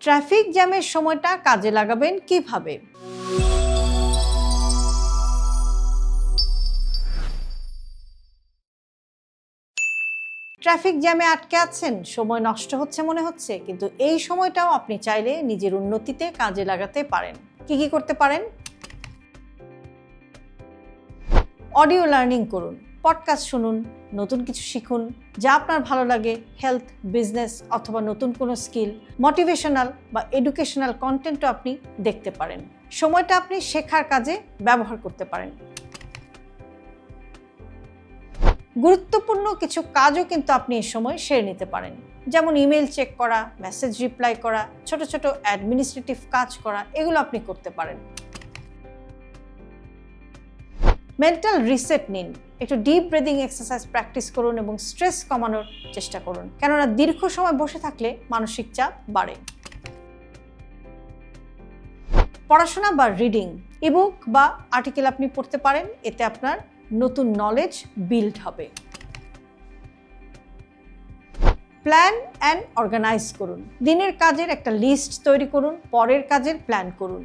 Traffic জ্যামের সময়টা কাজে লাগাবেন কিভাবে? ট্রাফিক জ্যামে আটকে আছেন, সময় নষ্ট হচ্ছে মনে হচ্ছে, কিন্তু এই সময়টাও আপনি চাইলে নিজের উন্নতিতে কাজে লাগাতে পারেন। কি কি করতে পারেন? অডিও লার্নিং করুন, পডকাস্ট শুনুন, নতুন কিছু শিখুন যা আপনার ভালো লাগে। হেলথ, বিজনেস অথবা নতুন কোনো স্কিল, মোটিভেশনাল বা এডুকেশনাল কন্টেন্টও আপনি দেখতে পারেন। সময়টা আপনি শেখার কাজে ব্যবহার করতে পারেন। গুরুত্বপূর্ণ কিছু কাজও কিন্তু আপনি এই সময় সেরে নিতে পারেন, যেমন ইমেল চেক করা, মেসেজ রিপ্লাই করা, ছোট ছোট অ্যাডমিনিস্ট্রেটিভ কাজ করা, এগুলো আপনি করতে পারেন। মেন্টাল রিসেট নিন, একটু ডিপ ব্রিদিং এক্সারসাইজ প্র্যাকটিস করুন এবং স্ট্রেস কমানোর চেষ্টা করুন, কেননা দীর্ঘ সময় বসে থাকলে মানসিক চাপ বাড়ে। পড়াশোনা বা রিডিং, ইবুক বা আর্টিকেল আপনি পড়তে পারেন, এতে আপনার নতুন নলেজ বিল্ড হবে। প্ল্যান অ্যান্ড অর্গানাইজ করুন, দিনের কাজের একটা লিস্ট তৈরি করুন, পরের কাজের প্ল্যান করুন।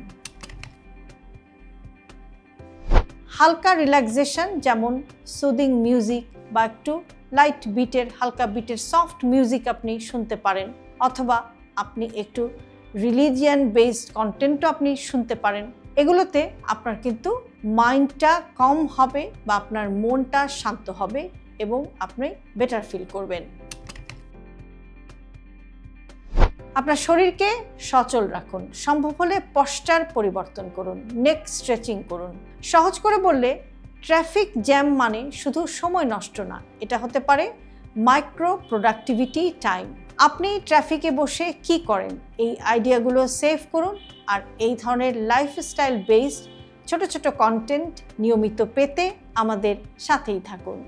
হালকা রিল্যাক্সেশন, যেমন সুদিং মিউজিক বা একটু লাইট বিটের, হালকা বিটের সফট মিউজিক আপনি শুনতে পারেন, অথবা আপনি একটু রিলিজিয়ান বেসড কন্টেন্টও আপনি শুনতে পারেন। এগুলোতে আপনার কিন্তু মাইন্ডটা কম হবে বা আপনার মনটা শান্ত হবে এবং আপনি বেটার ফিল করবেন। আপনার শরীরকে সচল রাখুন, সম্ভব হলে পশ্চার পরিবর্তন করুন, নেক স্ট্রেচিং করুন। সহজ করে বললে, ট্রাফিক জ্যাম মানে শুধু সময় নষ্ট না, এটা হতে পারে মাইক্রো প্রোডাক্টিভিটি টাইম। আপনি ট্রাফিকে বসে কি করেন, এই আইডিয়াগুলো সেভ করুন, আর এই ধরনের লাইফস্টাইল বেসড ছোট ছোট কন্টেন্ট নিয়মিত পেতে আমাদের সাথেই থাকুন।